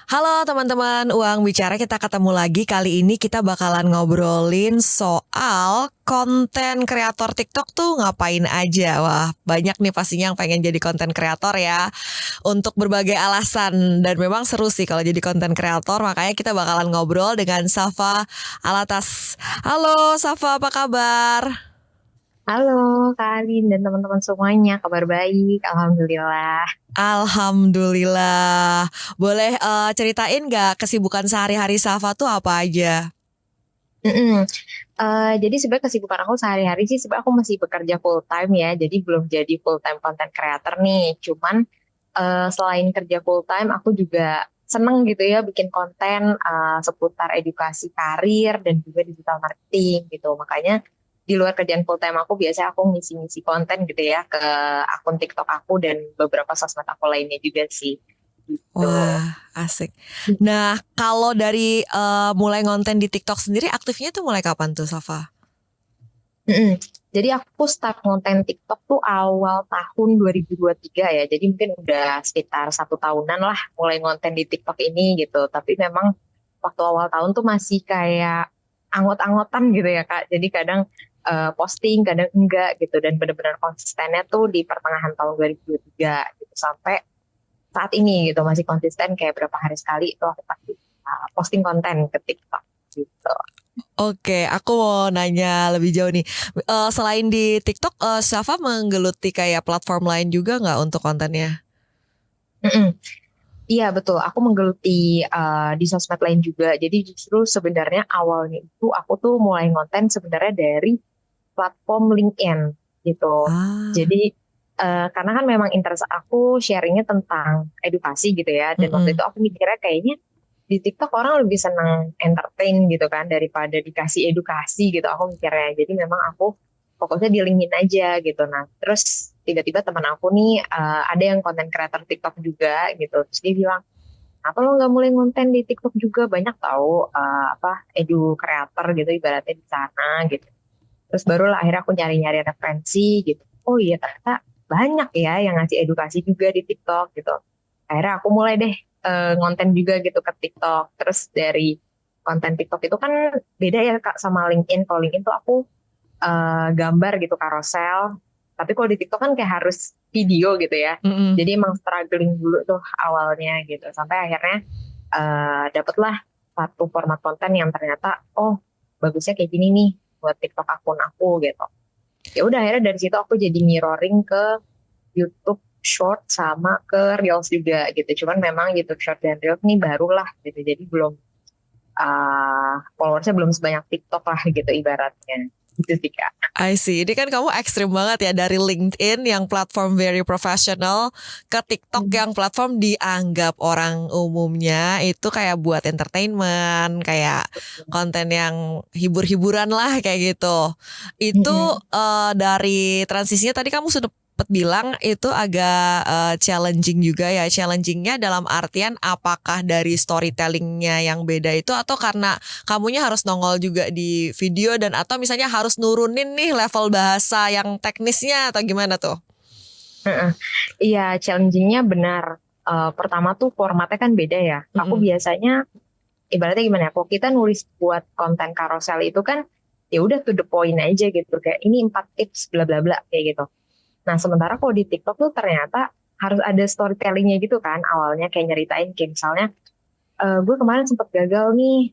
Halo teman-teman, Uang Bicara kita ketemu lagi. Kali ini kita bakalan ngobrolin soal konten kreator TikTok tuh ngapain aja. Wah, banyak nih pastinya yang pengen jadi konten kreator ya. Untuk berbagai alasan. Dan memang seru sih kalau jadi konten kreator. Makanya kita bakalan ngobrol dengan Safa Alatas. Halo Safa, apa kabar? Halo Kak Alin dan teman-teman semuanya, kabar baik, Alhamdulillah. Alhamdulillah. Boleh ceritain gak kesibukan sehari-hari Safa tuh apa aja? Mm-mm. Jadi sebenarnya kesibukan aku sehari-hari sih sebenarnya aku masih bekerja full time ya, jadi belum jadi full time content creator nih. Cuman selain kerja full time, aku juga seneng gitu ya bikin konten seputar edukasi karir dan juga digital marketing gitu. Makanya di luar kerjaan full time aku biasanya aku ngisi-ngisi konten gitu ya ke akun TikTok aku dan beberapa sosmed aku lainnya juga sih. Gitu. Wah, asik. Nah, kalau dari mulai ngonten di TikTok sendiri aktifnya tuh mulai kapan tuh, Safa? Mm-mm. Jadi aku start konten TikTok tuh awal tahun 2023 ya. Jadi mungkin udah sekitar 1 tahunan lah mulai ngonten di TikTok ini gitu. Tapi memang waktu awal tahun tuh masih kayak anggot-anggotan gitu ya Kak. Jadi kadang posting, kadang enggak gitu. Dan benar-benar konsistennya tuh di pertengahan tahun 2023 gitu. Sampai saat ini gitu masih konsisten kayak berapa hari sekali itu aku pasti posting konten ke TikTok gitu. Oke, aku mau nanya lebih jauh nih. Selain di TikTok, Safa menggeluti kayak platform lain juga nggak untuk kontennya? Mm-mm. Iya betul, aku menggeluti di sosmed lain juga. Jadi justru sebenarnya awalnya itu aku tuh mulai ngonten sebenarnya dari platform LinkedIn gitu. Jadi Ah, karena kan memang interest aku sharingnya tentang edukasi gitu ya. Dan waktu itu mm-mm. aku mikirnya kayaknya di TikTok orang lebih senang entertain gitu kan daripada dikasih edukasi gitu. Aku mikirnya. Jadi memang aku fokusnya di LinkedIn aja gitu. Nah terus tiba-tiba teman aku nih ada yang konten creator TikTok juga gitu. Terus dia bilang, apa lo nggak mulai konten di TikTok juga banyak tahu apa edu kreator gitu ibaratnya di sana gitu. Terus barulah akhirnya aku nyari-nyari referensi gitu. Oh iya ternyata banyak ya yang ngasih edukasi juga di TikTok gitu. Akhirnya aku mulai deh ngonten juga gitu ke TikTok. Terus dari konten TikTok itu kan beda ya Kak sama LinkedIn. Kalau LinkedIn tuh aku gambar gitu karosel. Tapi kalau di TikTok kan kayak harus video gitu ya. Mm-mm. Jadi emang struggling dulu tuh awalnya gitu. Sampai akhirnya dapatlah satu format konten yang ternyata oh bagusnya kayak gini nih buat TikTok akun aku gitu. Ya udah akhirnya dari situ aku jadi mirroring ke YouTube Short sama ke Reels juga gitu. Cuman memang YouTube Short dan Reels nih barulah gitu. Jadi belum followersnya belum sebanyak TikTok lah gitu ibaratnya. Gitu sih Kak. I see. Ini kan kamu ekstrim banget ya dari LinkedIn yang platform very professional ke TikTok Hmm. yang platform dianggap orang umumnya itu kayak buat entertainment, kayak konten yang hibur-hiburan lah kayak gitu. Itu Mm-mm. dari transisinya tadi kamu sudah bilang itu agak challenging juga ya. Challengingnya dalam artian apakah dari storytellingnya yang beda itu atau karena kamunya harus nongol juga di video dan atau misalnya harus nurunin nih level bahasa yang teknisnya atau gimana tuh? Heeh. Iya, challengingnya benar. Pertama tuh formatnya kan beda ya. Aku Mm-mm. biasanya ibaratnya gimana ya? Kalau kita nulis buat konten karosel itu kan ya udah to the point aja gitu. Kayak ini 4 tips bla bla bla kayak gitu. Nah, sementara kalau di TikTok tuh ternyata harus ada storytellingnya gitu kan. Awalnya kayak nyeritain kayak misalnya gue kemarin sempat gagal nih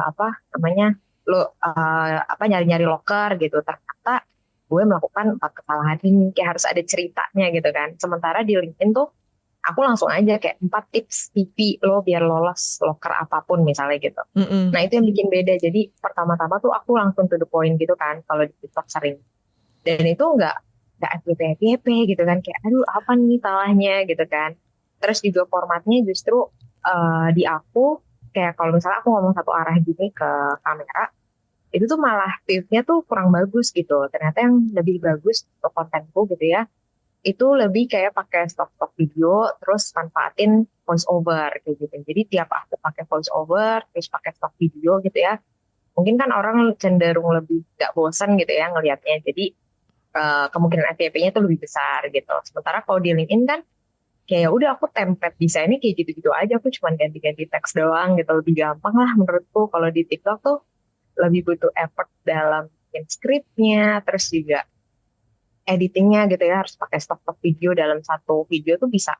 apa namanya lo apa nyari-nyari loker gitu. Ternyata gue melakukan 4 kesalahan ini kayak harus ada ceritanya gitu kan. Sementara di LinkedIn tuh aku langsung aja kayak 4 tips TV lo biar lolos loker apapun misalnya gitu. Mm-mm. Nah itu yang bikin beda. Jadi pertama-tama tuh aku langsung to the point gitu kan kalau di TikTok sering. Dan itu nggak FYP gitu kan kayak aduh apa nih salahnya gitu kan. Terus juga formatnya justru di aku kayak kalau misalnya aku ngomong satu arah gini ke kamera itu tuh malah feednya tuh kurang bagus gitu. Ternyata yang lebih bagus untuk kontenku gitu ya itu lebih kayak pakai stock-stock video terus manfaatin voice over kayak gitu. Jadi tiap aku pakai voice over terus pakai stock video gitu ya. Mungkin kan orang cenderung lebih gak bosan gitu ya ngelihatnya. Jadi kemungkinan FYP-nya tuh lebih besar gitu. Sementara kalau di LinkedIn kan kayak ya udah aku template desainnya kayak gitu-gitu aja, aku cuma ganti-ganti teks doang gitu, lebih gampang lah menurutku. Kalau di TikTok tuh lebih butuh effort dalam bikin skripnya, terus juga editingnya gitu ya, harus pakai stok-stok video. Dalam satu video tuh bisa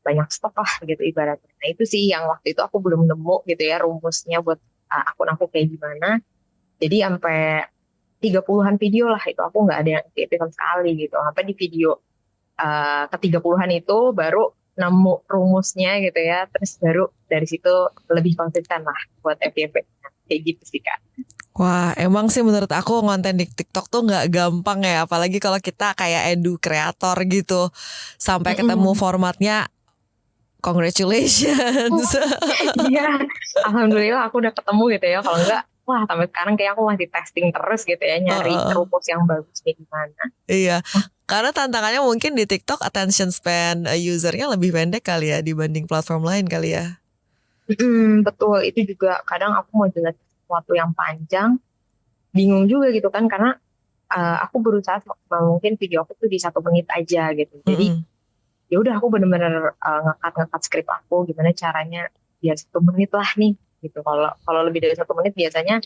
banyak stok lah gitu ibaratnya. Nah itu sih yang waktu itu aku belum nemu gitu ya rumusnya buat akun aku kayak gimana. Jadi sampai 30-an video lah itu aku nggak ada yang aktif sama sekali gitu. Sampai di video ke 30-an itu baru nemu rumusnya gitu ya. Terus baru dari situ lebih konsisten lah buat FYP. Kayak gitu sih Kak. Wah, emang sih menurut aku konten di TikTok tuh nggak gampang ya, apalagi kalau kita kayak edu kreator gitu, sampai ketemu Mm-mm. formatnya. Congratulations. Iya, alhamdulillah aku udah ketemu gitu ya. Kalau enggak, wah sampai sekarang kayak aku masih testing terus gitu ya, nyari Heeh, rumus yang bagusnya di mana. iya, karena tantangannya mungkin di TikTok attention span usernya lebih pendek kali ya dibanding platform lain kali ya. Betul, itu juga kadang aku mau jelasin sesuatu yang panjang, bingung juga gitu kan, karena aku berusaha semaksimal mungkin video aku tuh di 1 menit aja gitu. Jadi Mm-mm. ya udah aku bener-bener ngekat skrip aku gimana caranya biar 1 menit lah nih gitu. Kalau kalau lebih dari 1 menit biasanya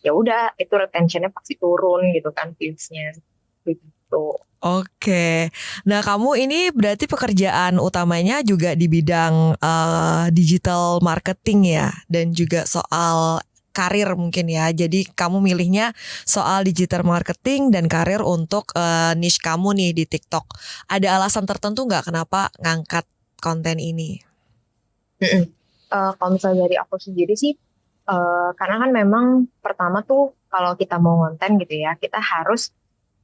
ya udah itu retentionnya pasti turun gitu kan viewsnya gitu. Oke, nah kamu ini berarti pekerjaan utamanya juga di bidang digital marketing ya, dan juga soal karir mungkin ya. Jadi kamu milihnya soal digital marketing dan karir untuk niche kamu nih di TikTok. Ada alasan tertentu nggak kenapa ngangkat konten ini? Mm-mm. Kalau misalnya dari aku sendiri sih, karena kan memang pertama tuh kalau kita mau konten gitu ya, kita harus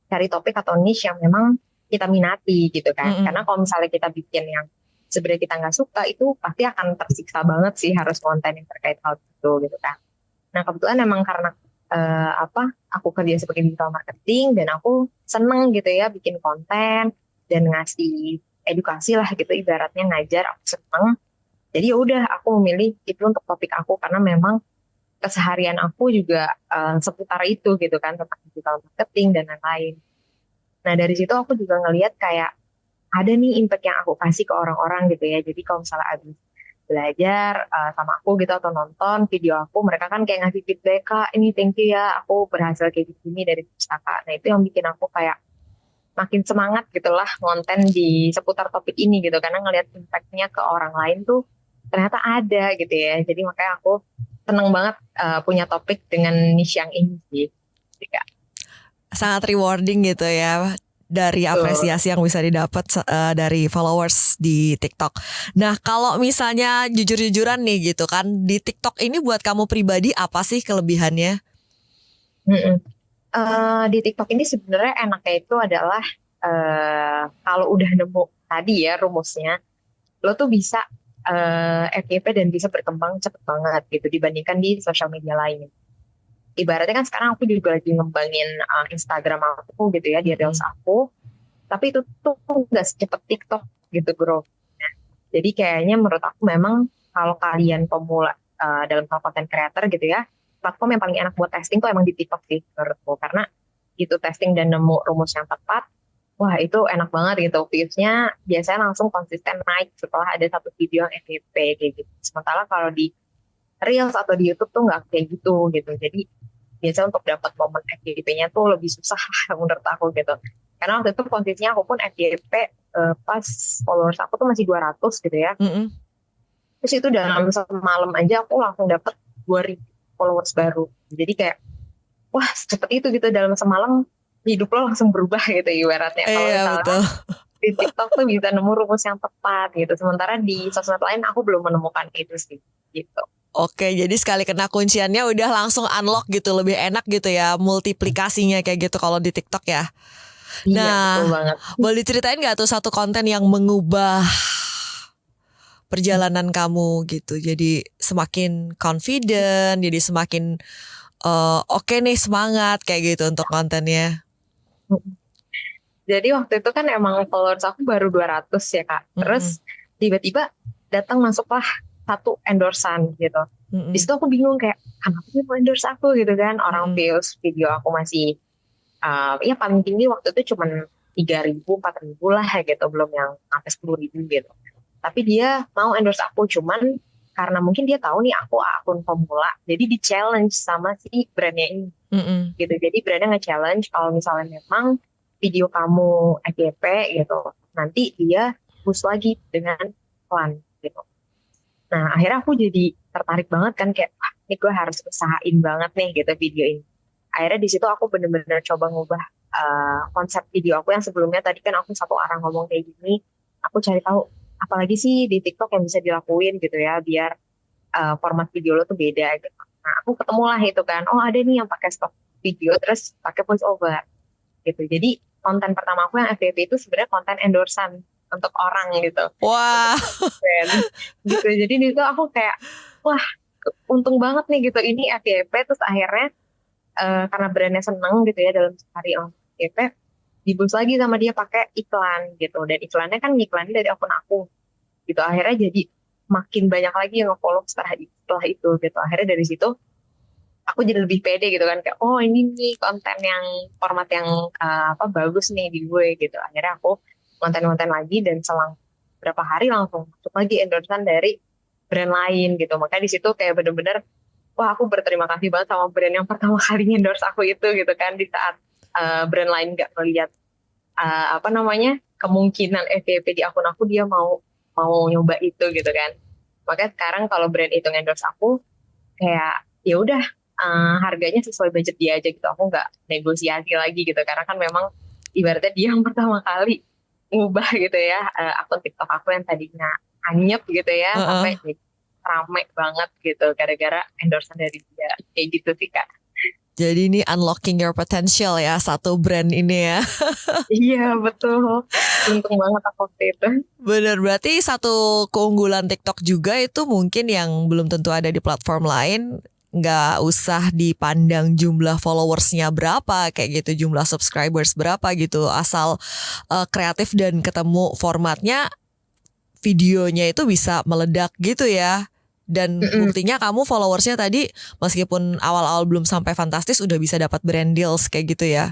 cari topik atau niche yang memang kita minati gitu kan. Karena Mm-mm. kalau misalnya kita bikin yang sebenarnya kita nggak suka, itu pasti akan tersiksa banget sih harus konten yang terkait hal itu gitu kan. Nah kebetulan emang karena aku kerja sebagai digital marketing dan aku seneng gitu ya bikin konten dan ngasih edukasi lah gitu, ibaratnya ngajar aku seneng. Jadi ya udah aku memilih itu untuk topik aku karena memang keseharian aku juga seputar itu gitu kan, tentang digital marketing dan lain-lain. Nah dari situ aku juga ngelihat kayak ada nih impact yang aku kasih ke orang-orang gitu ya. Jadi kalau misalnya abis belajar sama aku gitu atau nonton video aku, mereka kan kayak ngasih feedback, Kak ini thank you ya aku berhasil kayak gini dari pustaka. Nah itu yang bikin aku kayak makin semangat gitulah ngonten di seputar topik ini gitu, karena ngelihat impactnya ke orang lain tuh ternyata ada gitu ya. Jadi makanya aku seneng banget punya topik dengan niche yang ini sih. Gitu, Kak. Sangat rewarding gitu ya dari Tuh. apresiasi yang bisa didapat dari followers di TikTok. Nah, kalau misalnya jujur-jujuran nih gitu kan, di TikTok ini buat kamu pribadi apa sih kelebihannya? Mm-mm. Di TikTok ini sebenarnya enaknya itu adalah kalau udah nemu tadi ya rumusnya, lo tuh bisa FYP dan bisa berkembang cepet banget gitu dibandingkan di sosial media lain. Ibaratnya kan sekarang aku juga lagi ngembangin Instagram aku gitu ya, di Reels Mm-mm. aku, tapi itu tuh nggak secepat TikTok gitu bro. Jadi kayaknya menurut aku memang kalau kalian pemula dalam hal konten creator gitu ya, platform yang paling enak buat testing tuh emang di TikTok sih menurutku, karena itu testing dan nemu rumus yang tepat. Wah itu enak banget gitu, viewsnya biasanya langsung konsisten naik setelah ada satu video yang FYP kayak gitu. Sementara kalau di Reels atau di YouTube tuh nggak kayak gitu gitu. Jadi biasanya untuk dapat momen FYP-nya tuh lebih susah menurut aku gitu. Karena waktu itu kondisinya aku pun FYP pas followers aku tuh masih 200 gitu ya. Mm-mm. Terus itu dalam semalam aja aku langsung dapat 2.000 followers baru. Jadi kayak wah secepat itu gitu dalam semalam hidup lo langsung berubah gitu ibaratnya. Kalau Iya misalnya betul. di TikTok tuh bisa nemu rumus yang tepat gitu. Sementara di sosmed lain aku belum menemukan itu sih gitu. Oke, jadi sekali kena kunciannya udah langsung unlock gitu, lebih enak gitu ya multiplikasinya kayak gitu kalau di TikTok ya. Iya betul Nah, banget. boleh diceritain nggak tuh satu konten yang mengubah perjalanan kamu gitu? Jadi semakin confident, jadi semakin oke nih semangat kayak gitu untuk kontennya. Jadi waktu itu kan emang followers aku baru 200 ya Kak. Mm-mm. Terus tiba-tiba datang masuklah satu endorsan gitu. Di Mm-mm. situ aku bingung kayak kenapa dia mau endorse aku gitu kan. Orang Mm-mm. views video aku masih ya paling tinggi waktu itu cuman 3.000 4.000 lah gitu. Belum yang sampai 10.000 gitu. tapi dia mau endorse aku, cuman karena mungkin dia tahu nih aku akun pemula, jadi di challenge sama si brandnya ini Mm-mm. gitu. Jadi brandnya nge-challenge kalau misalnya memang video kamu FYP gitu, nanti dia push lagi dengan iklan gitu. Nah akhirnya aku jadi tertarik banget kan, kayak wah ini gue harus usahain banget nih gitu video ini. Akhirnya di situ aku bener-bener coba ngubah konsep video aku yang sebelumnya tadi kan aku satu arah ngomong kayak gini, aku cari tahu apalagi sih di TikTok yang bisa dilakuin gitu ya biar format video lo tuh beda gitu. Nah aku ketemu lah itu kan, oh ada nih yang pakai stock video terus pakai voice over gitu. Jadi konten pertama aku yang FYP itu sebenarnya konten endorsan untuk orang gitu, untuk Wah, brand gitu. Jadi di situ aku kayak wah untung banget nih gitu ini FYP, terus akhirnya karena brandnya seneng gitu ya dalam sehari langsung FYP dibus lagi sama dia pakai iklan gitu, dan iklannya kan iklannya dari akun aku gitu. Akhirnya jadi makin banyak lagi yang nge-follow setelah itu gitu. Akhirnya dari situ aku jadi lebih pede gitu kan, kayak oh ini nih konten yang format yang bagus nih di gue gitu. Akhirnya aku konten-konten lagi dan selang berapa hari langsung masuk lagi endorsean dari brand lain gitu. Makanya di situ kayak bener-bener wah aku berterima kasih banget sama brand yang pertama kali endorse aku itu gitu kan, di saat brand lain gak melihat kemungkinan FYP di akun aku, dia mau mau nyoba itu gitu kan. Makanya sekarang kalau brand itu endorse aku kayak ya udah, harganya sesuai budget dia aja gitu, aku nggak negosiasi lagi gitu, karena kan memang ibaratnya dia yang pertama kali ngubah gitu ya akun TikTok aku yang tadinya anyep gitu ya heeh. sampai jadi rame banget gitu gara-gara endorsement dari dia, kayak gitu sih Kak. Jadi ini unlocking your potential ya, satu brand ini ya. Iya betul, untung banget aku waktu itu. Bener, berarti satu keunggulan TikTok juga itu mungkin yang belum tentu ada di platform lain. Nggak usah dipandang jumlah followersnya berapa, kayak gitu, jumlah subscribers berapa gitu. Asal kreatif dan ketemu formatnya, videonya itu bisa meledak gitu ya. Dan Mm-mm. buktinya kamu followersnya tadi meskipun awal-awal belum sampai fantastis udah bisa dapat brand deals kayak gitu ya.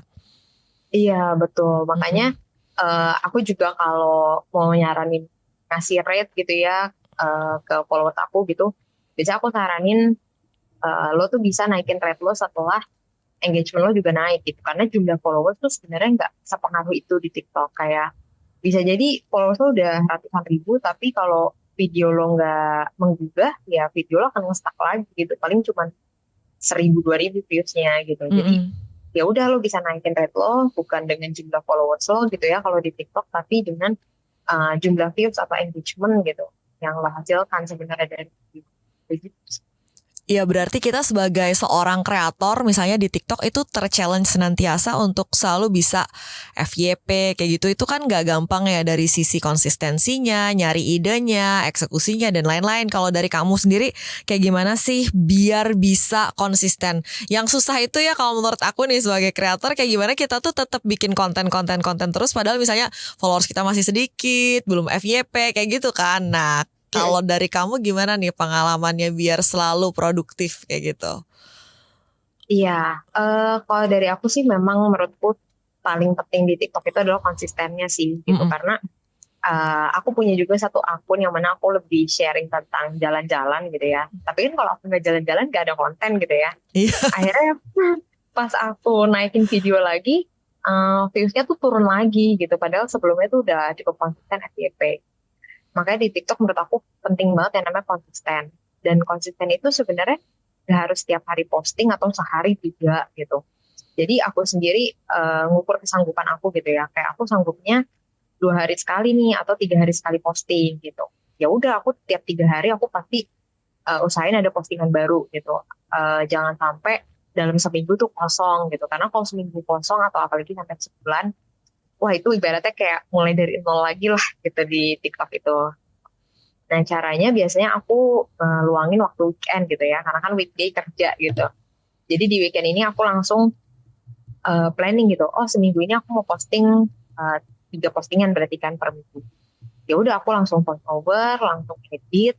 Iya betul, makanya Mm-mm. aku juga kalau mau nyaranin ngasih rate gitu ya ke followers aku gitu, biasanya aku saranin lo tuh bisa naikin rate lo setelah engagement lo juga naik gitu, karena jumlah followers tuh sebenarnya nggak sepengaruh itu di TikTok. Kayak bisa jadi followers lo udah ratusan ribu, tapi kalau video lo nggak menggugah ya video lo akan nge-stuck lagi gitu, paling cuma 1.000 2.000 viewsnya gitu. Jadi Mm-mm. ya udah lo bisa naikin rate lo bukan dengan jumlah followers lo gitu ya kalau di TikTok, tapi dengan jumlah views atau engagement gitu yang lo hasilkan sebenarnya dari video. Iya, berarti kita sebagai seorang kreator misalnya di TikTok itu terchallenge senantiasa untuk selalu bisa FYP kayak gitu. Itu kan gak gampang ya dari sisi konsistensinya, nyari idenya, eksekusinya dan lain-lain. Kalau dari kamu sendiri kayak gimana sih biar bisa konsisten? Yang susah itu ya kalau menurut aku nih sebagai kreator, kayak gimana kita tuh tetap bikin konten terus padahal misalnya followers kita masih sedikit, belum FYP kayak gitu kan. Nah, kalau dari kamu gimana nih pengalamannya biar selalu produktif kayak gitu? Iya, kalau dari aku sih memang menurutku paling penting di TikTok itu adalah konsistennya sih gitu, Mm-mm. karena aku punya juga satu akun yang mana aku lebih sharing tentang jalan-jalan gitu ya. Tapi kan kalau aku nggak jalan-jalan nggak ada konten gitu ya. Iya. Akhirnya pas aku naikin video lagi, viewsnya tuh turun lagi gitu. Padahal sebelumnya tuh udah cukup konsisten FYP. Makanya di TikTok menurut aku penting banget yang namanya konsisten. Dan konsisten itu sebenarnya nggak harus setiap hari posting atau sehari juga gitu. Jadi aku sendiri ngukur kesanggupan aku gitu ya. Kayak aku sanggupnya 2 hari sekali nih atau 3 hari sekali posting gitu. Ya udah aku tiap 3 hari aku pasti usahain ada postingan baru gitu. Jangan sampai dalam seminggu tuh kosong gitu. Karena kalau seminggu kosong atau apalagi sampai sebulan, wah itu ibaratnya kayak mulai dari nol lagi lah gitu di TikTok itu. Nah caranya biasanya aku luangin waktu weekend gitu ya, karena kan weekday kerja gitu. Jadi di weekend ini aku langsung planning gitu. Oh seminggu ini aku mau posting 3 postingan berarti kan per minggu. Ya udah aku langsung post over, langsung edit,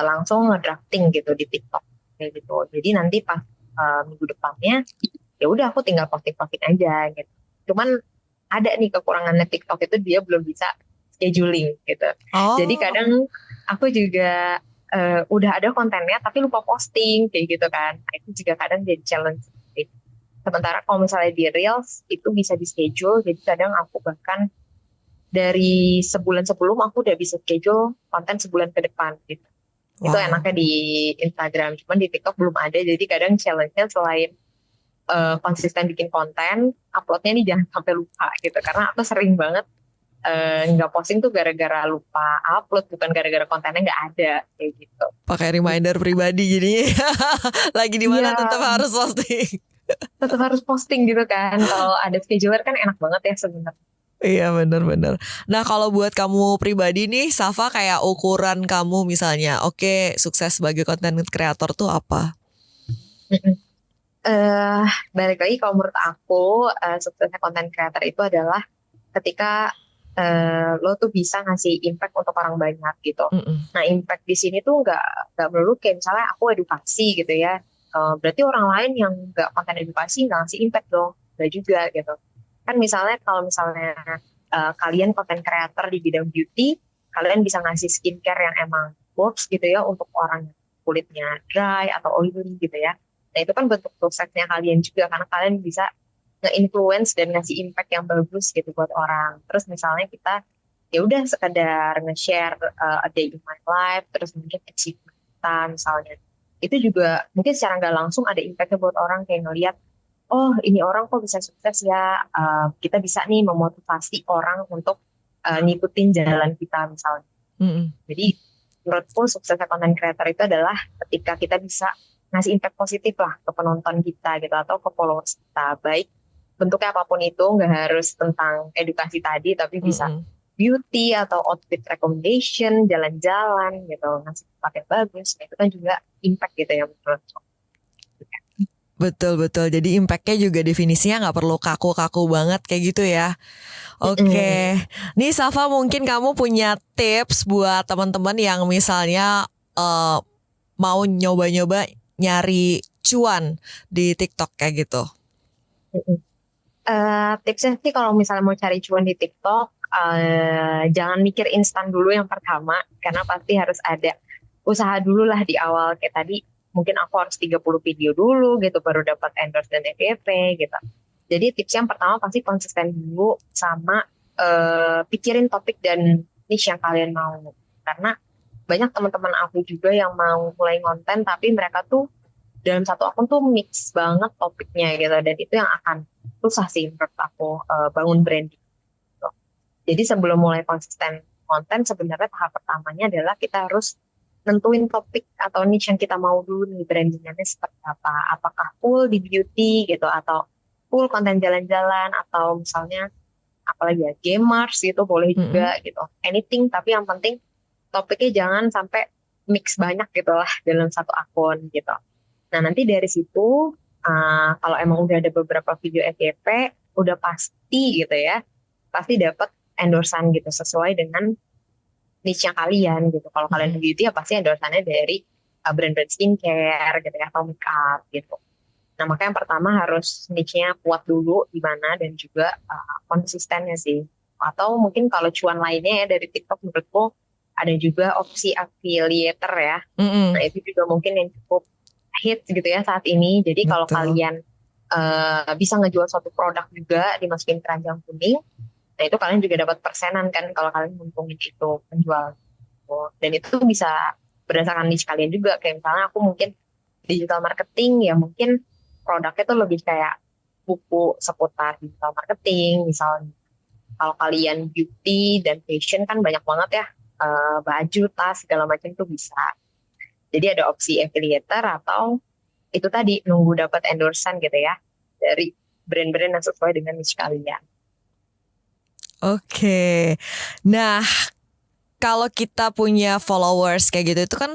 langsung ngedrafting gitu di TikTok kayak gitu. Jadi nanti pas minggu depannya, ya udah aku tinggal posting-posting aja gitu. Cuman ada nih kekurangannya TikTok itu, dia belum bisa scheduling gitu. Jadi Oh, kadang aku juga udah ada kontennya tapi lupa posting kayak gitu kan. Nah, itu juga kadang jadi challenge. Sementara kalau misalnya di Reels itu bisa di schedule, jadi kadang aku bahkan dari sebulan sebelum aku udah bisa schedule konten sebulan ke depan gitu. Itu wow. enaknya di Instagram, cuman di TikTok belum ada. Jadi kadang challenge-nya selain konsisten bikin konten, uploadnya nih jangan sampai lupa gitu. Karena aku sering banget nggak posting tuh gara-gara lupa upload, bukan gara-gara kontennya nggak ada kayak gitu. Pakai reminder pribadi jadinya. Lagi di mana Iya, tetap harus posting. tetap harus posting gitu kan. Kalau ada scheduler kan enak banget ya sebenarnya. Iya benar-benar. Nah kalau buat kamu pribadi nih, Safa kayak ukuran kamu misalnya, oke sukses sebagai content creator tuh apa? Mm-mm. Eh, Balik lagi kalau menurut aku suksesnya konten creator itu adalah ketika lo tuh bisa ngasih impact untuk orang banyak gitu. Mm-mm. Nah, impact di sini tuh nggak melulu kayak misalnya aku edukasi gitu ya. Berarti orang lain yang nggak konten edukasi nggak ngasih impact dong, nggak juga gitu. Kan misalnya kalau misalnya kalian konten creator di bidang beauty, kalian bisa ngasih skincare yang emang works gitu ya untuk orang yang kulitnya dry atau oily gitu ya. Nah, itu kan bentuk suksesnya kalian juga karena kalian bisa nge-influence dan ngasih impact yang bagus gitu buat orang. Terus misalnya kita ya udah sekedar nge-share a day in my life, terus mungkin achievement kita misalnya. Itu juga mungkin secara nggak langsung ada impactnya buat orang kayak ngelihat, oh ini orang kok bisa sukses ya, kita bisa nih memotivasi orang untuk ngikutin jalan kita misalnya. Mm-mm. Jadi menurutku suksesnya content creator itu adalah ketika kita bisa ngasih impact positif lah ke penonton kita gitu atau ke followers kita. Baik bentuknya apapun itu, nggak harus tentang edukasi tadi, tapi bisa Mm-mm. beauty atau outfit recommendation, jalan-jalan gitu, ngasih pakai bagus. Nah, itu kan juga impact gitu ya menurutku. Betul betul. Jadi impactnya juga definisinya nggak perlu kaku-kaku banget kayak gitu ya. Mm-mm. Oke, nih Safa mungkin kamu punya tips buat teman-teman yang misalnya eh, mau nyoba-nyoba nyari cuan di TikTok kayak gitu. Mm-mm. Tipsnya sih kalau misalnya mau cari cuan di TikTok, jangan mikir instan dulu yang pertama, karena pasti harus ada usaha dulu lah di awal. Kayak tadi, mungkin aku harus 30 video dulu gitu, baru dapat endorse dan FYP gitu. Jadi tips yang pertama pasti konsisten dulu sama pikirin topik dan niche yang kalian mau. Karena banyak teman-teman aku juga yang mau mulai konten, tapi mereka tuh dalam satu akun tuh mix banget topiknya gitu dan itu yang akan susah sih menurut aku bangun branding gitu. Jadi sebelum mulai konsisten konten sebenarnya tahap pertamanya adalah kita harus nentuin topik atau niche yang kita mau dulu nih brandingannya seperti apa. Apakah full di beauty gitu atau full konten jalan-jalan atau misalnya apalagi ya gamers gitu boleh Mm-mm. juga gitu. Anything tapi yang penting topiknya jangan sampai mix banyak gitu lah dalam satu akun gitu. Nah, nanti dari situ, kalau emang udah ada beberapa video FYP, udah pasti gitu ya, pasti dapat endorsan gitu sesuai dengan niche-nya kalian gitu. Kalau kalian Mm-mm. beauty ya pasti endorsannya dari brand-brand skincare gitu ya, atau makeup gitu. Nah, makanya yang pertama harus niche-nya kuat dulu di mana dan juga konsistennya sih. Atau mungkin kalau cuan lainnya ya dari TikTok menurutku ada juga opsi affiliator ya. Nah, Mm-mm. itu juga mungkin yang cukup hits gitu ya saat ini. Jadi kalau Betul. kalian bisa ngejual suatu produk juga dimasukin keranjang kuning, nah itu kalian juga dapat persenan kan kalau kalian nguntungin itu penjual. Dan itu bisa berdasarkan niche kalian juga. Kayak misalnya aku mungkin digital marketing ya mungkin produknya tuh lebih kayak buku seputar digital marketing misalnya. Kalau kalian beauty dan fashion kan banyak banget ya baju, tas segala macam tuh bisa. Jadi ada opsi affiliator atau itu tadi nunggu dapat endorsan gitu ya dari brand-brand yang sesuai dengan niche kalian. Oke. Nah, kalau kita punya followers kayak gitu itu kan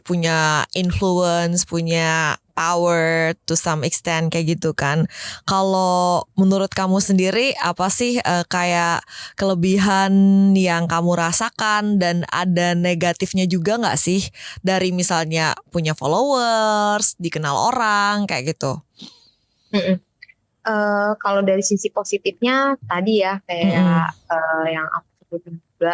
punya influence, punya power to some extent kayak gitu kan. Kalau menurut kamu sendiri apa sih kayak kelebihan yang kamu rasakan dan ada negatifnya juga nggak sih dari misalnya punya followers, dikenal orang kayak gitu? Mm-mm. Kalau dari sisi positifnya tadi ya kayak Mm-mm. yang aku sebutin juga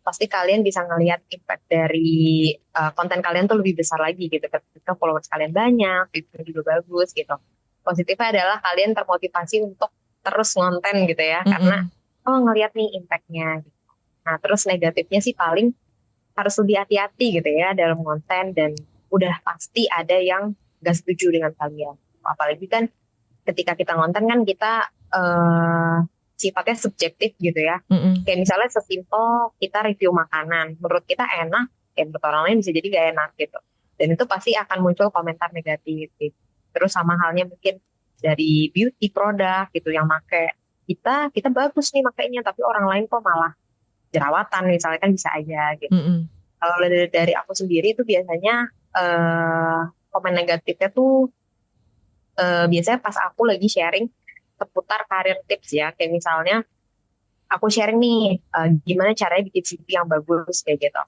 pasti kalian bisa ngelihat impact dari konten kalian tuh lebih besar lagi gitu. Ketika followers kalian banyak, itu juga bagus gitu. Positifnya adalah kalian termotivasi untuk terus ngonten gitu ya, karena Mm-mm. ngelihat nih impactnya. Gitu. Nah terus negatifnya sih paling harus lebih hati-hati gitu ya dalam konten, dan udah pasti ada yang gak setuju dengan kalian. Apalagi kan ketika kita ngonten kan kita sifatnya subjektif gitu ya. Mm-mm. Kayak misalnya sesimpel kita review makanan, menurut kita enak, ya menurut orang lain bisa jadi gak enak gitu. Dan itu pasti akan muncul komentar negatif gitu. Terus sama halnya mungkin dari beauty produk gitu yang make kita bagus nih makainya, tapi orang lain kok malah jerawatan misalnya, kan bisa aja gitu. Mm-mm. Kalau dari aku sendiri itu biasanya komen negatifnya tuh biasanya pas aku lagi sharing seputar karir tips ya, kayak misalnya aku sharing nih gimana caranya bikin CV yang bagus kayak gitu.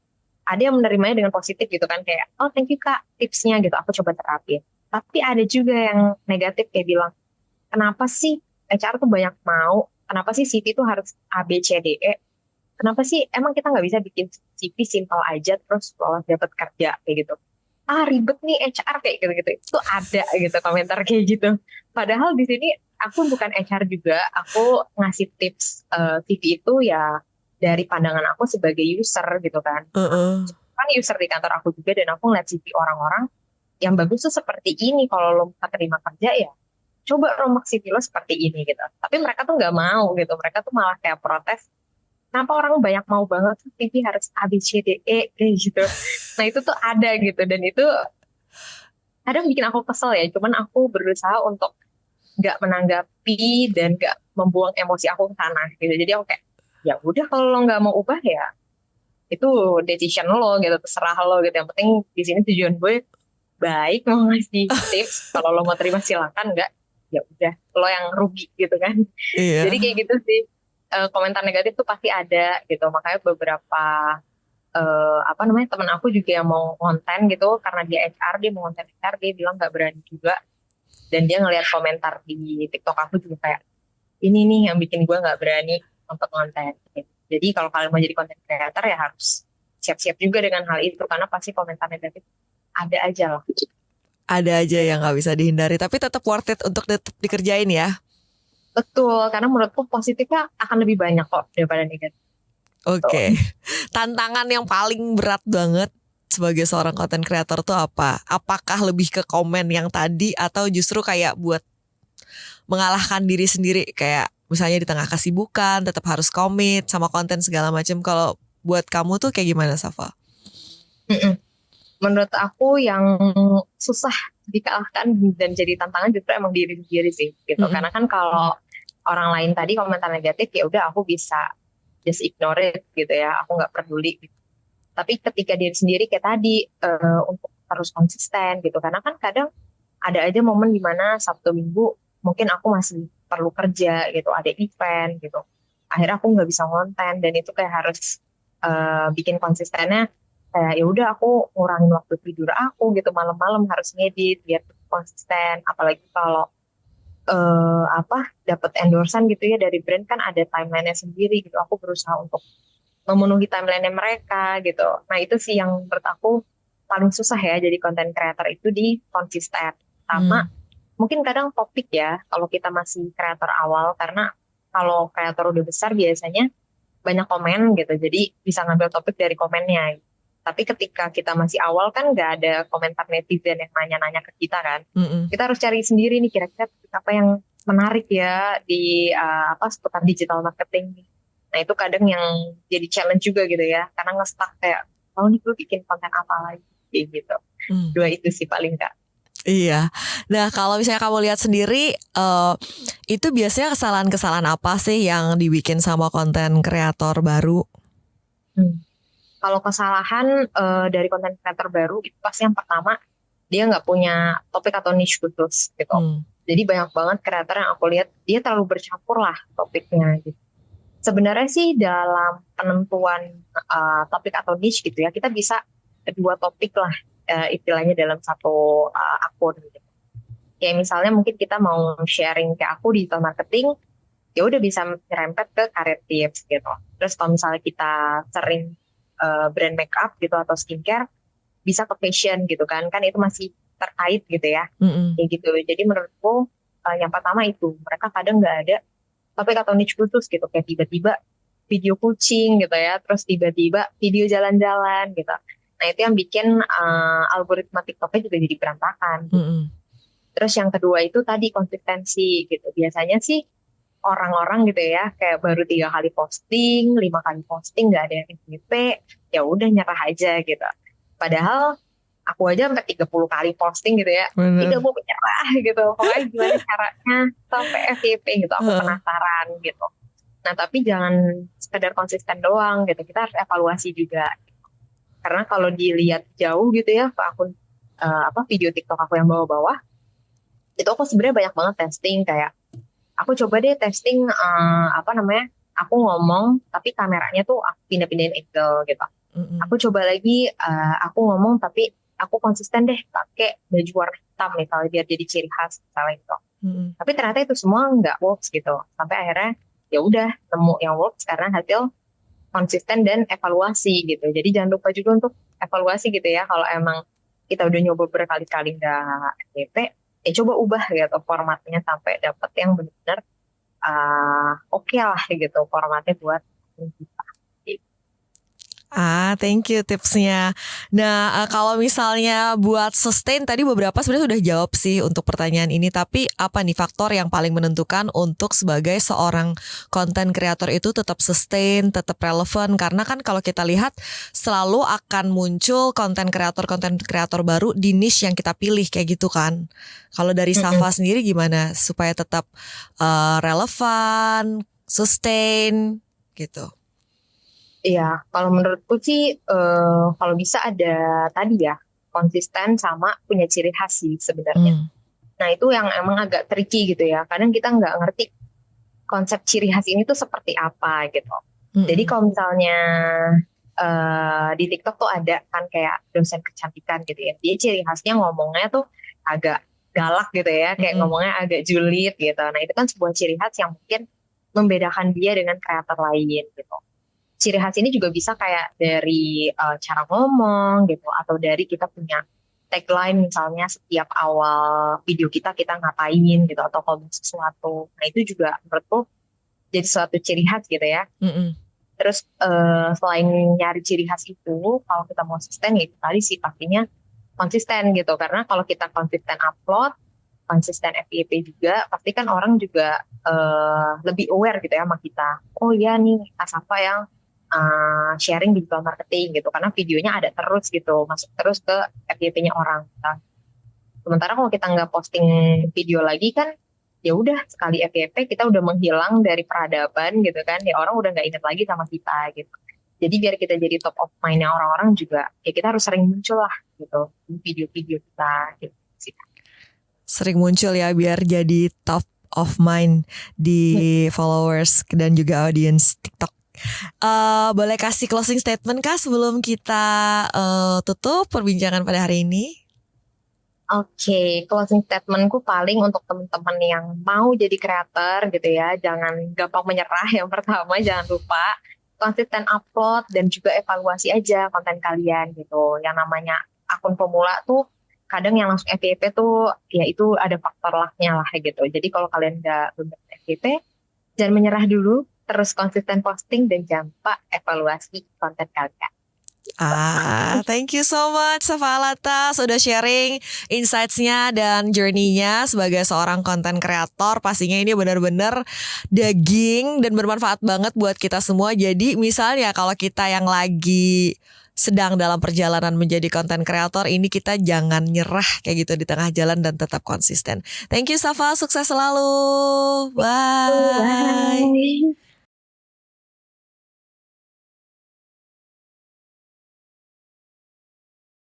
Ada yang menerimanya dengan positif gitu kan, kayak oh thank you kak tipsnya gitu, aku coba terapin. Tapi ada juga yang negatif kayak bilang, kenapa sih HR tuh banyak mau, kenapa sih CV tuh harus A B C D E, kenapa sih emang kita nggak bisa bikin CV simple aja terus lolos dapat kerja kayak gitu. Ah ribet nih HR kayak gitu-gitu. Itu ada gitu komentar kayak gitu. Padahal di sini aku bukan HR juga, aku ngasih tips CV itu ya dari pandangan aku sebagai user gitu kan. Uh-uh. Kan user di kantor aku juga, dan aku ngeliat CV orang-orang yang bagus tuh seperti ini. Kalau lo terima kerja ya coba rombak CV lo seperti ini gitu. Tapi mereka tuh nggak mau gitu. Mereka tuh malah kayak protes, kenapa orang banyak mau banget tuh TV harus A B C D E kayak gitu. Nah itu tuh ada gitu, dan itu kadang bikin aku kesel ya. Cuman aku berusaha untuk nggak menanggapi dan nggak membuang emosi aku ke sana gitu. Jadi aku kayak ya udah, kalau lo nggak mau ubah ya itu decision lo gitu, terserah lo gitu. Yang penting di sini tujuan gue baik, mau ngasih tips. Kalau lo mau terima silakan, nggak ya udah lo yang rugi gitu kan. Jadi Iya. kayak gitu sih. Komentar negatif tuh pasti ada gitu. Makanya beberapa apa namanya teman aku juga yang mau konten gitu, karena dia HR, dia mau konten HR, dia bilang nggak berani juga, dan dia ngelihat komentar di TikTok aku juga kayak ini nih yang bikin gue nggak berani untuk konten gitu. Jadi kalau kalian mau jadi konten creator ya harus siap-siap juga dengan hal itu, karena pasti komentar negatif ada aja lah. Ada aja yang nggak bisa dihindari, tapi tetap worth it untuk tetap dikerjain ya. Betul, karena menurutku positifnya akan lebih banyak kok daripada negatif. Oke. Tantangan yang paling berat banget sebagai seorang content creator tuh apa? Apakah lebih ke komen yang tadi, atau justru kayak buat mengalahkan diri sendiri, kayak misalnya di tengah kesibukan tetap harus komit sama konten segala macam. Kalau buat kamu tuh kayak gimana, Safa? Mm-mm. Menurut aku yang susah dikalahkan dan jadi tantangan justru emang diri sendiri sih gitu. Mm-mm. Karena kan kalau orang lain tadi komentar negatif ya udah aku bisa just ignore it gitu ya, aku nggak peduli gitu. Tapi ketika diri sendiri kayak tadi untuk terus konsisten gitu, karena kan kadang ada aja momen dimana Sabtu Minggu mungkin aku masih perlu kerja gitu, ada event gitu, akhirnya aku nggak bisa konten, dan itu kayak harus bikin konsistennya kayak ya udah aku ngurangin waktu tidur aku gitu, malam-malam harus ngedit biar konsisten. Apalagi kalau dapat endorsan gitu ya dari brand, kan ada timelinenya sendiri gitu, aku berusaha untuk memenuhi timeline mereka gitu. Nah itu sih yang menurut aku paling susah ya jadi content creator, itu di konsisten. Sama Hmm. mungkin kadang topik ya, kalau kita masih kreator awal, karena kalau kreator udah besar biasanya banyak komen gitu, jadi bisa ngambil topik dari komennya. Tapi ketika kita masih awal kan nggak ada komentar netizen yang nanya-nanya ke kita kan, Mm-mm. kita harus cari sendiri nih kira-kira topik apa yang menarik ya di seputar digital marketing. Nah itu kadang yang jadi challenge juga gitu ya, karena nge-stuck kayak, oh nih gue bikin konten apa lagi gitu. Hmm. Dua itu sih paling Kak. Iya. Nah, kalau misalnya kamu lihat sendiri, itu biasanya kesalahan-kesalahan apa sih yang dibikin sama konten kreator baru? Hmm. Kalau kesalahan dari konten kreator baru itu pasti yang pertama, dia nggak punya topik atau niche khusus gitu. Hmm. Jadi banyak banget kreator yang aku lihat dia terlalu bercampur lah topiknya gitu. Sebenarnya sih dalam penentuan topik atau niche gitu ya, kita bisa dua topik lah istilahnya dalam satu akun gitu. Kayak misalnya mungkin kita mau sharing ke aku digital marketing, ya udah bisa nyerempet ke career tips gitu. Terus kalau misalnya kita sering brand makeup gitu atau skincare bisa ke fashion gitu kan itu masih terkait gitu ya. Kayak gitu. Jadi menurutku yang pertama itu mereka kadang nggak ada topik atau niche khusus gitu, kayak tiba-tiba video kucing gitu ya, terus tiba-tiba video jalan-jalan gitu. Nah itu yang bikin algoritma TikToknya juga jadi berantakan. Terus yang kedua itu tadi konsistensi gitu. Biasanya sih orang-orang gitu ya kayak baru 3 kali posting, 5 kali posting nggak ada yang FYP, ya udah nyerah aja gitu. Padahal aku aja sampai 30 kali posting gitu ya, tidak mau menyerah gitu. Pokoknya gimana caranya sampai FYP gitu, aku penasaran gitu. Nah tapi jangan sekedar konsisten doang gitu, kita harus evaluasi juga. Karena kalau dilihat jauh gitu ya ke akun video TikTok aku yang bawah-bawah, itu aku sebenarnya banyak banget testing kayak aku coba deh testing aku ngomong tapi kameranya tuh aku pindah-pindahin angle gitu. Aku coba lagi aku ngomong tapi aku konsisten deh pakai baju warna hitam misalnya biar jadi ciri khas misalnya gitu. Tapi ternyata itu semua nggak works gitu. Sampai akhirnya ya udah nemu yang works karena hasil konsisten dan evaluasi gitu. Jadi jangan lupa juga untuk evaluasi gitu ya. Kalau emang kita udah nyoba berkali-kali nggak FYP, ya coba ubah gitu formatnya sampai dapat yang benar-benar oke lah gitu formatnya buat kita. Thank you tipsnya. Nah, kalau misalnya buat sustain tadi beberapa sebenarnya sudah jawab sih untuk pertanyaan ini. Tapi apa nih faktor yang paling menentukan untuk sebagai seorang content creator itu tetap sustain, tetap relevan? Karena kan kalau kita lihat selalu akan muncul content creator baru di niche yang kita pilih kayak gitu kan. Kalau dari Safa sendiri gimana supaya tetap relevan, sustain gitu? Iya, kalau menurutku sih kalau bisa ada tadi ya konsisten sama punya ciri khas sih sebenarnya. Nah itu yang emang agak tricky gitu ya. Kadang kita nggak ngerti konsep ciri khas ini tuh seperti apa gitu. Jadi kalau misalnya di TikTok tuh ada kan kayak dosen kecantikan gitu ya. Dia ciri khasnya ngomongnya tuh agak galak gitu ya, kayak ngomongnya agak julid gitu. Nah itu kan sebuah ciri khas yang mungkin membedakan dia dengan kreator lain gitu. Ciri khas ini juga bisa kayak dari cara ngomong gitu atau dari kita punya tagline misalnya setiap awal video kita ngapain gitu atau ngomong sesuatu. Nah itu juga menurutku jadi suatu ciri khas gitu ya. Terus selain nyari ciri khas itu, kalau kita mau sustain ya itu tadi sih pastinya konsisten gitu. Karena kalau kita konsisten upload, konsisten FYP juga, pasti kan orang juga lebih aware gitu ya sama kita. Oh iya nih Asafa yang sharing digital marketing gitu karena videonya ada terus gitu masuk terus ke FYP-nya orang. Sementara kalau kita nggak posting video lagi kan ya udah sekali FYP kita udah menghilang dari peradaban gitu kan ya orang udah nggak ingat lagi sama kita gitu. Jadi biar kita jadi top of mind-nya orang-orang juga ya kita harus sering muncul lah gitu di video-video kita gitu sih. Sering muncul ya biar jadi top of mind di followers dan juga audience TikTok. Boleh kasih closing statement Kak sebelum kita tutup perbincangan pada hari ini? Oke, closing statementku paling untuk teman-teman yang mau jadi kreator gitu ya, jangan gampang menyerah. Yang pertama jangan lupa konsisten upload dan juga evaluasi aja konten kalian gitu. Yang namanya akun pemula tuh kadang yang langsung FYP tuh ya itu ada faktor lucknya lah gitu. Jadi kalau kalian nggak benar FYP, jangan menyerah dulu. Terus konsisten posting dan jangan lupa evaluasi konten kalian. Thank you so much Safa Alata sudah sharing insights-nya dan journey-nya sebagai seorang content creator. Pastinya ini benar-benar daging dan bermanfaat banget buat kita semua. Jadi misalnya kalau kita yang lagi sedang dalam perjalanan menjadi content creator ini kita jangan nyerah kayak gitu di tengah jalan dan tetap konsisten. Thank you Safa, sukses selalu. Bye.